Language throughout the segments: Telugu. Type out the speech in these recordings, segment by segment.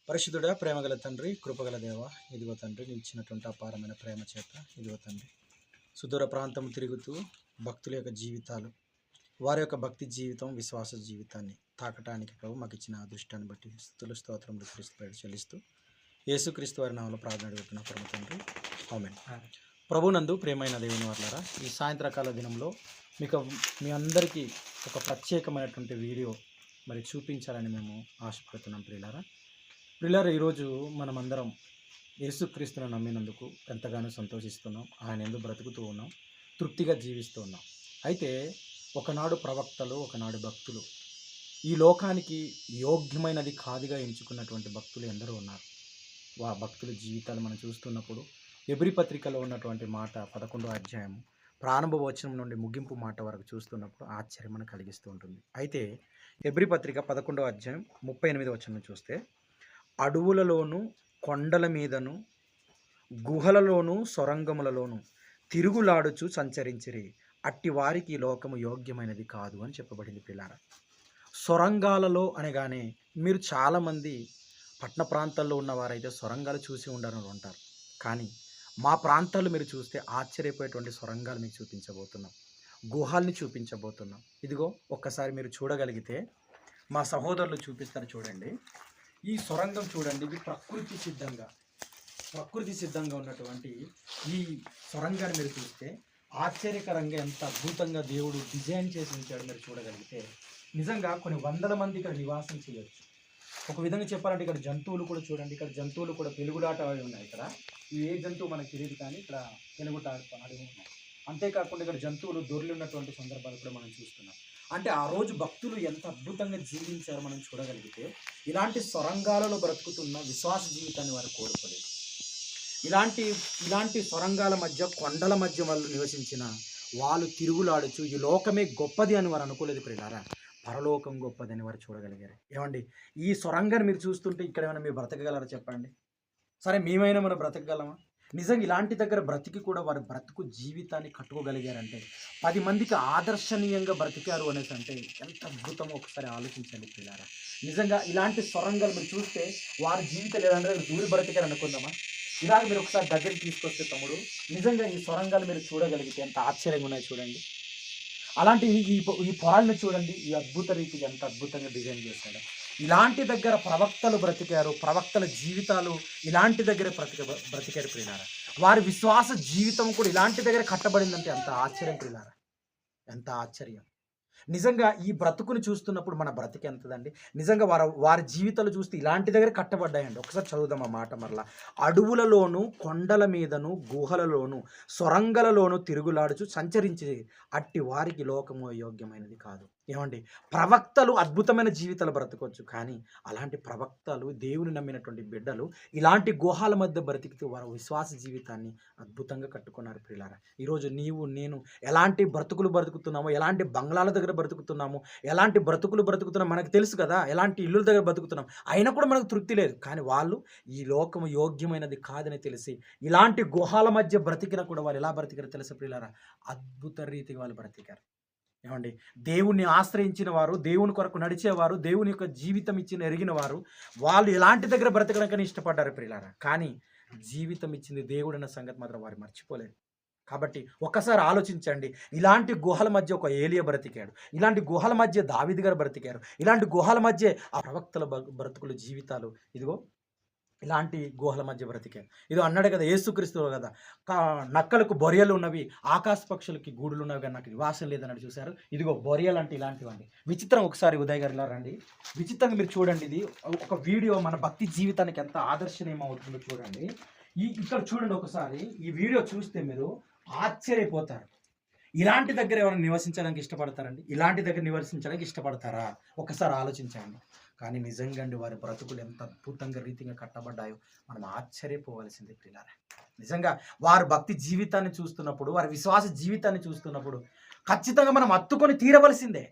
పరిశుద్ధుడా, ప్రేమగల తండ్రి, కృపగల దేవ, ఇదిగో తండ్రి నిలిచినటువంటి అపారమైన ప్రేమ చేత ఇదిగో తండ్రి సుదూర ప్రాంతం తిరుగుతూ భక్తుల యొక్క జీవితాలు, వారి యొక్క భక్తి జీవితం, విశ్వాస జీవితాన్ని తాకటానికి ప్రభు మాకు ఇచ్చిన అదృష్టాన్ని బట్టి స్తుతులు స్తోత్రములు క్రీస్తు పేరు చెల్లిస్తూ యేసుక్రీస్తు వారి నామములో ప్రార్థన అడుగుతున్న పరమ తండ్రి, ఆమేన్. ప్రభునందు ప్రియమైన దేవుని వారలారా, ఈ సాయంత్రకాల దినంలో మీ అందరికీ ఒక ప్రత్యేకమైనటువంటి వీడియో మరి చూపించాలని మేము ఆశపడుతున్నాం. ప్రియులారా, ఈరోజు మనమందరం యేసుక్రీస్తును నమ్మినందుకు ఎంతగానో సంతోషిస్తున్నాం. ఆయన ఎందుకు బ్రతుకుతూ ఉన్నాం, తృప్తిగా జీవిస్తూ ఉన్నాం. అయితే ఒకనాడు ప్రవక్తలు, ఒకనాడు భక్తులు, ఈ లోకానికి యోగ్యమైనది కాదుగా ఎంచుకున్నటువంటి భక్తులు ఎందరో ఉన్నారు. భక్తుల జీవితాలు మనం చూస్తున్నప్పుడు ఎబ్రీ పత్రికలో ఉన్నటువంటి మాట 11వ అధ్యాయం ప్రారంభ వచనం నుండి ముగింపు మాట వరకు చూస్తున్నప్పుడు ఆశ్చర్యం మనకు కలిగిస్తూ ఉంటుంది. అయితే ఎబ్రీ పత్రిక 11వ అధ్యాయం 38వ వచనం చూస్తే, అడవులలోను, కొండల మీదను, గుహలలోను, సొరంగములలోను తిరుగులాడుచు సంచరించిరి, అట్టి వారికి ఈ లోకము యోగ్యమైనది కాదు అని చెప్పబడింది. పిల్లారా, సొరంగాలలో అనగానే మీరు చాలామంది పట్టణ ప్రాంతాల్లో ఉన్నవారైతే సొరంగాలు చూసి ఉండరని అంటారు. కానీ మా ప్రాంతాల్లో మీరు చూస్తే ఆశ్చర్యపోయేటువంటి సొరంగాలు మీకు చూపించబోతున్నాం, గుహాల్ని చూపించబోతున్నాం. ఇదిగో ఒక్కసారి మీరు చూడగలిగితే మా సహోదరులు చూపిస్తారు, చూడండి. ఈ సొరంగం చూడండి, ఇది ప్రకృతి సిద్ధంగా ఉన్నటువంటి ఈ సొరంగాన్ని మీరు చూస్తే ఆశ్చర్యకరంగా ఎంత అద్భుతంగా దేవుడు డిజైన్ చేసి ఉంచాడు మీరు చూడగలిగితే. నిజంగా కొన్ని వందల మంది ఇక్కడ నివాసం చేయొచ్చు. ఒక విధంగా చెప్పాలంటే ఇక్కడ జంతువులు కూడా చూడండి, ఇక్కడ జంతువులు కూడా పెనుగులాట అవి ఉన్నాయి. ఇక్కడ ఏ జంతువు మనకు తెలియదు, కానీ ఇక్కడ పెనుగుట ఆడి ఉన్నాయి. అంతేకాకుండా ఇక్కడ జంతువులు దొర్లి ఉన్నటువంటి సందర్భాలు కూడా మనం చూస్తున్నాం. అంటే ఆ రోజు భక్తులు ఎంత అద్భుతంగా జీవించారో మనం చూడగలిగితే, ఇలాంటి సొరంగాలలో బ్రతుకుతున్న విశ్వాస జీవితాన్ని వారు కోరుకోలేదు. ఇలాంటి సొరంగాల మధ్య, కొండల మధ్య వాళ్ళు నివసించిన వాళ్ళు తిరుగులాడుచు ఈ లోకమే గొప్పది అని వారు అనుకోలేదు. ప్రియులారా, పరలోకం గొప్పదని వారు చూడగలిగారు. ఏమండి, ఈ సొరంగాన్ని మీరు చూస్తుంటే ఇక్కడ ఏమైనా మీరు బ్రతకగలరా చెప్పండి? సరే, మేమైనా మనం బ్రతకగలమా? నిజంగా ఇలాంటి దగ్గర బ్రతికి కూడా వారి బ్రతుకు జీవితాన్ని కట్టుకోగలిగారంటే, 10 మందికి ఆదర్శనీయంగా బ్రతికారు అనేసి అంటే ఎంత అద్భుతమో ఒకసారి ఆలోచించండి పిల్లారా. నిజంగా ఇలాంటి సొరంగాలు మీరు చూస్తే వారి జీవితాలు ఏదంటే దూరి బ్రతికారు అనుకుందామా? ఇలాగ మీరు ఒకసారి దగ్గరికి తీసుకొస్తే తమ్ముడు, నిజంగా ఈ సొరంగాలు మీరు చూడగలిగితే ఎంత ఆశ్చర్యంగా ఉన్నాయి చూడండి. అలాంటి ఈ పొరాలను చూడండి, ఈ అద్భుత రీతికి ఎంత అద్భుతంగా డిజైన్ చేశాడు. ఇలాంటి దగ్గర ప్రవక్తలు బ్రతికారు, ప్రవక్తల జీవితాలు ఇలాంటి దగ్గర బ్రతికారు ప్రియులారా. వారి విశ్వాస జీవితం కూడా ఇలాంటి దగ్గర కట్టబడిందంటే ఎంత ఆశ్చర్యం ప్రియులారా, ఎంత ఆశ్చర్యం. నిజంగా ఈ బ్రతుకుని చూస్తున్నప్పుడు మన బ్రతికి ఎంతదండి. నిజంగా వారి జీవితాలు చూస్తే ఇలాంటి దగ్గర కట్టబడ్డాయండి. ఒకసారి చదువుదాం ఆ మాట మరలా. అడవులలోను, కొండల మీదను, గుహలలోను, సొరంగలలోను తిరుగులాడుచు సంచరించి, అట్టి వారికి లోకము యోగ్యమైనది కాదు. ఏమండి, ప్రవక్తలు అద్భుతమైన జీవితాలు బ్రతకొచ్చు, కానీ అలాంటి ప్రవక్తలు, దేవుని నమ్మినటువంటి బిడ్డలు ఇలాంటి గుహాల మధ్య బ్రతికితూ వారి విశ్వాస జీవితాన్ని అద్భుతంగా కట్టుకున్నారు ప్రియులారా. ఈరోజు నీవు నేను ఎలాంటి బ్రతుకులు బ్రతుకుతున్నామో, ఎలాంటి బంగ్లాల దగ్గర బ్రతుకుతున్నాము, ఎలాంటి బ్రతుకులు బ్రతుకుతున్నాం మనకు తెలుసు కదా, ఎలాంటి ఇల్లుల దగ్గర బ్రతుకుతున్నాం, అయినా కూడా మనకు తృప్తి లేదు. కానీ వాళ్ళు ఈ లోకము యోగ్యమైనది కాదని తెలిసి ఇలాంటి గుహాల మధ్య బ్రతికినా కూడా వాళ్ళు ఎలా బ్రతికారో తెలుసు ప్రియులారా, అద్భుత రీతిగా వాళ్ళు బ్రతికారు. ఏమండి, దేవుణ్ణి ఆశ్రయించిన వారు, దేవుని కొరకు నడిచేవారు, దేవుని యొక్క జీవితం ఎరిగిన వారు, వాళ్ళు ఎలాంటి దగ్గర బ్రతకడానికని ఇష్టపడ్డారు ప్రియులారా. కానీ జీవితం ఇచ్చింది దేవుడు అన్న సంగతి మాత్రం వారు మర్చిపోలేదు. కాబట్టి ఒక్కసారి ఆలోచించండి, ఇలాంటి గుహల మధ్య ఒక ఏలియా బ్రతికాడు, ఇలాంటి గుహల మధ్య దావీదు గారు బ్రతికారు, ఇలాంటి గుహల మధ్య ఆ ప్రవక్తల బ్రతుకుల జీవితాలు ఇదిగో ఇలాంటి గుహల మధ్య బ్రతికారు. ఇది అన్నాడు కదా యేసుక్రీస్తు కదా, నక్కలకు బొరియలు ఉన్నవి, ఆకాశ పక్షులకి గూడులు ఉన్నవి, కానీ నాకు నివాసం లేదన్నాడు. చూశారు, ఇదిగో బొరియలు అంటే ఇలాంటివండి. విచిత్రం. ఒకసారి ఉదయ్ గారు ఇలా రండి, విచిత్రంగా మీరు చూడండి. ఇది ఒక వీడియో మన భక్తి జీవితానికి ఎంత ఆదర్శనీయం అవుతుందో చూడండి. ఇక్కడ చూడండి ఒకసారి, ఈ వీడియో చూస్తే మీరు ఆశ్చర్యపోతారు. ఇలాంటి దగ్గర ఎవరైనా నివసించడానికి ఇష్టపడతారండి? ఇలాంటి దగ్గర నివసించడానికి ఇష్టపడతారా? ఒకసారి ఆలోచించండి. కానీ నిజంగా అండి, వారి బ్రతుకులు ఎంత అద్భుతంగా రీతిగా కట్టబడ్డాయో మనం ఆశ్చర్యపోవలసిందే ప్రియులారా. నిజంగా వారి భక్తి జీవితాన్ని చూస్తున్నప్పుడు, వారి విశ్వాస జీవితాన్ని చూస్తున్నప్పుడు ఖచ్చితంగా మనం హత్తుకొని తీరవలసిందే.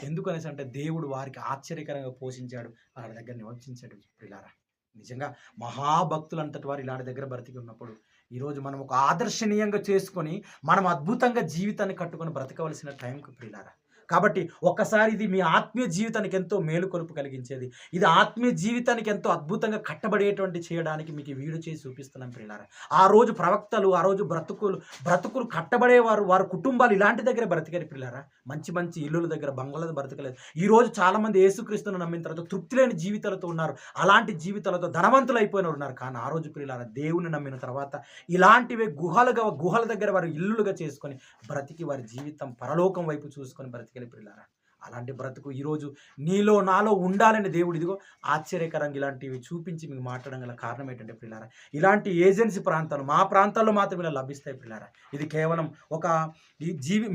ఎందుకనేసి అంటే దేవుడు వారికి ఆశ్చర్యకరంగా పోషించాడు, వారి దగ్గర నివసించాడు ప్రియులారా. నిజంగా మహాభక్తులు అంతటి వారు ఇలాంటి దగ్గర బ్రతికి ఉన్నప్పుడు ఈరోజు మనం ఒక ఆదర్శనీయంగా చేసుకొని మనం అద్భుతంగా జీవితాన్ని కట్టుకొని బ్రతకవలసిన టైంకి ప్రియులారా. కాబట్టి ఒక్కసారి ఇది మీ ఆత్మీయ జీవితానికి ఎంతో మేలుకొలుపు కలిగించేది. ఇది ఆత్మీయ జీవితానికి ఎంతో అద్భుతంగా కట్టబడేటువంటి చేయడానికి మీకు ఈ వీడియో చేసి చూపిస్తున్నాను ప్రియులారా. ఆ రోజు ప్రవక్తలు, ఆ రోజు బ్రతుకులు కట్టబడేవారు, వారి కుటుంబాలు ఇలాంటి దగ్గరే బ్రతికారు ప్రియులారా. మంచి మంచి ఇల్లుల దగ్గర, బంగ్లాలో బ్రతకలేదు. ఈరోజు చాలామంది యేసుక్రీస్తును నమ్మిన తర్వాత తృప్తి లేని జీవితాలతో ఉన్నారు. అలాంటి జీవితాలతో ధనవంతులు అయిపోయిన ఉన్నారు. కానీ ఆ రోజు ప్రియులారా, దేవుని నమ్మిన తర్వాత ఇలాంటివే గుహల దగ్గర వారు ఇల్లులుగా చేసుకొని బ్రతికి వారి జీవితం పరలోకం వైపు చూసుకొని బ్రతికెళ్ళి ప్రియులారా. అలాంటి బ్రతుకు ఈరోజు నీలో నాలో ఉండాలని దేవుడు ఇదిగో ఆశ్చర్యకరంగా ఇలాంటివి చూపించి మీకు మాట్లాడడం గల కారణం ఏంటంటే ప్రియులారా, ఇలాంటి ఏజెన్సీ ప్రాంతాలు మా ప్రాంతాల్లో మాత్రం ఇలా లభిస్తాయి ప్రియులారా. ఇది కేవలం ఒక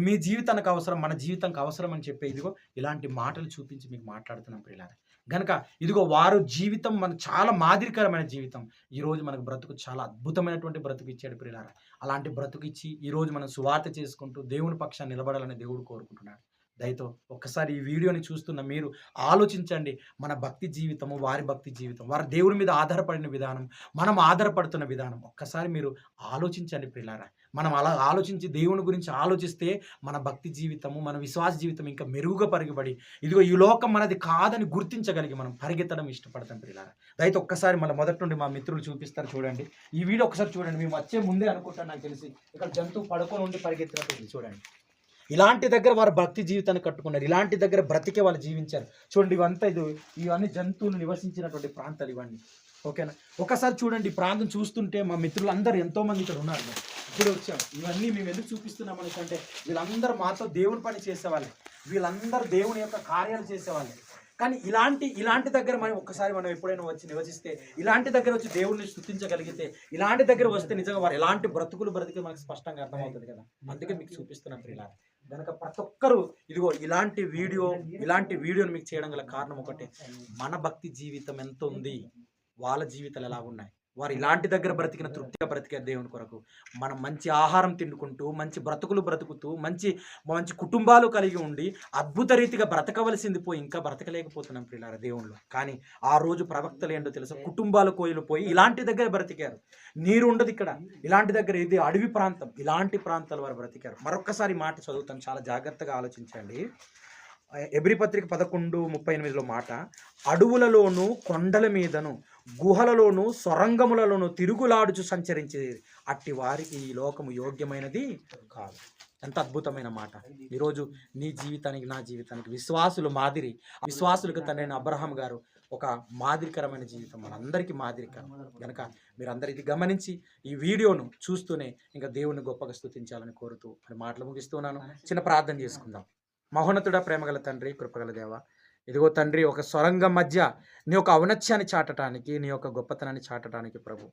మీ జీవితానికి అవసరం, మన జీవితానికి అవసరం అని చెప్పే ఇదిగో ఇలాంటి మాటలు చూపించి మీకు మాట్లాడుతున్నాం ప్రియులారా. గనక ఇదిగో వారు జీవితం మన చాలా మాదిరికరమైన జీవితం. ఈరోజు మనకు బ్రతుకు చాలా అద్భుతమైనటువంటి బ్రతుకు ఇచ్చాడు ప్రియులారా. అలాంటి బ్రతుకు ఇచ్చి ఈరోజు మనం సువార్త చేసుకుంటూ దేవుని పక్షాన్ని నిలబడాలని దేవుడు కోరుకుంటున్నాడు. దయతో ఒక్కసారి ఈ వీడియోని చూస్తున్న మీరు ఆలోచించండి. మన భక్తి జీవితము, వారి భక్తి జీవితం, వారి దేవుని మీద ఆధారపడిన విధానం, మనం ఆధారపడుతున్న విధానం ఒక్కసారి మీరు ఆలోచించండి ప్రియులారా. మనం అలా ఆలోచించి దేవుని గురించి ఆలోచిస్తే మన భక్తి జీవితము, మన విశ్వాస జీవితం ఇంకా మెరుగుగా పరిగబడి ఇదిగో ఈ లోకం మనది కాదని గుర్తించగలిగి మనం పరిగెత్తడం ఇష్టపడతాం ప్రియులారా. దయతో ఒక్కసారి మళ్ళీ మొదటి నుండి మా మిత్రులు చూపిస్తారు చూడండి. ఈ వీడియో ఒకసారి చూడండి. మేము వచ్చే ముందే అనుకుంటాను, నాకు తెలిసి ఇక్కడ జంతువు పడుకొని ఉండి పరిగెత్తినట్టు చూడండి. ఇలాంటి దగ్గర వారు భక్తి జీవితాన్ని కట్టుకున్నారు. ఇలాంటి దగ్గర బ్రతికే వాళ్ళు జీవించారు. చూడండి, ఇవన్నీ జంతువులు నివసించినటువంటి ప్రాంతాలు ఇవన్నీ. ఓకేనా? ఒకసారి చూడండి, ఈ ప్రాంతం చూస్తుంటే మా మిత్రులందరూ ఎంతోమంది ఇక్కడ ఉన్నారు. ఇప్పుడు వచ్చాం. ఇవన్నీ మేము ఎందుకు చూపిస్తున్నాం అంటే వీళ్ళందరూ మాతో దేవుని పని చేసేవాళ్ళే, వీళ్ళందరూ దేవుని యొక్క కార్యాలు చేసేవాళ్ళే. కానీ ఇలాంటి దగ్గర మనం ఎప్పుడైనా వచ్చి నివసిస్తే, ఇలాంటి దగ్గర వచ్చి దేవుడిని స్తుతించగలిగితే, ఇలాంటి దగ్గర వస్తే నిజంగా వారు ఎలాంటి బ్రతికి మనకు స్పష్టంగా అర్థమవుతుంది కదా. అందుకే మీకు చూపిస్తున్నాం ప్రియులారా. కనుక ప్రతి ఒక్కరూ ఇదిగో ఇలాంటి వీడియోని మీకు చేయడం గల కారణం ఒకటే, మన భక్తి జీవితం ఎంత ఉంది, వాళ్ళ జీవితాలు ఎలా ఉన్నాయి, వారు ఇలాంటి దగ్గర బ్రతికిన తృప్తిగా బ్రతికారు దేవుని కొరకు. మనం మంచి ఆహారం తిండుకుంటూ, మంచి బ్రతుకులు బ్రతుకుతూ, మంచి కుటుంబాలు కలిగి ఉండి అద్భుత రీతిగా బ్రతకవలసింది పోయి ఇంకా బ్రతకలేకపోతున్నాం ప్రియులారా దేవుళ్ళు. కానీ ఆ రోజు ప్రవక్తలు ఏంటో తెలుసా, కుటుంబాలు కోయిలు పోయి ఇలాంటి దగ్గర బ్రతికారు. నీరు ఉండదు ఇక్కడ, ఇలాంటి దగ్గర ఇది అడవి ప్రాంతం, ఇలాంటి ప్రాంతాలు వారు బ్రతికారు. మరొక్కసారి మాట చదువుతాం, చాలా జాగ్రత్తగా ఆలోచించండి. ఎబ్రీ పత్రిక 11:38 మాట, అడవులలోను, కొండల మీదను, గుహలలోను, సొరంగములలోను తిరుగులాడుచు సంచరించేది అట్టి వారికి ఈ లోకము యోగ్యమైనది కాదు. ఎంత అద్భుతమైన మాట. ఈరోజు నీ జీవితానికి, నా జీవితానికి విశ్వాసులకు తండ్రైన అబ్రహాం గారు ఒక మాదిరికరమైన జీవితం, మనందరికీ మాదిరికరం. కనుక మీరందరూ ఇది గమనించి ఈ వీడియోను చూస్తూనే ఇంకా దేవుని గొప్పగా స్తుతించాలని కోరుతూ మరి మాటలు ముగిస్తున్నాను. చిన్న ప్రార్థన చేసుకుందాం. మహోన్నతుడా, ప్రేమగల తండ్రి, కృపగల దేవ, ఇదిగో తండ్రి, ఒక సొరంగం మధ్య నీ యొక్క ఔన్నత్యాన్ని చాటడానికి, నీ యొక్క గొప్పతనాన్ని చాటడానికి ప్రభు,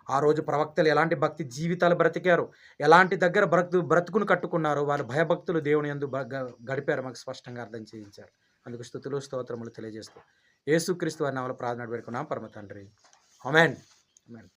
ఆ రోజు ప్రవక్తలు ఎలాంటి భక్తి జీవితాలు బ్రతికారు, ఎలాంటి దగ్గర బ్రతుకును కట్టుకున్నారు, వాళ్ళు భయభక్తులు దేవుని యందు గడిపారు, మాకు స్పష్టంగా అర్థం చేయించారు. అందుకు స్తుతులు స్తోత్రములు తెలియజేస్తూ యేసుక్రీస్తు వారి నామములో ప్రార్థన పెట్టుకున్నాం పరమ తండ్రి. ఆమేన్. ఆమేన్.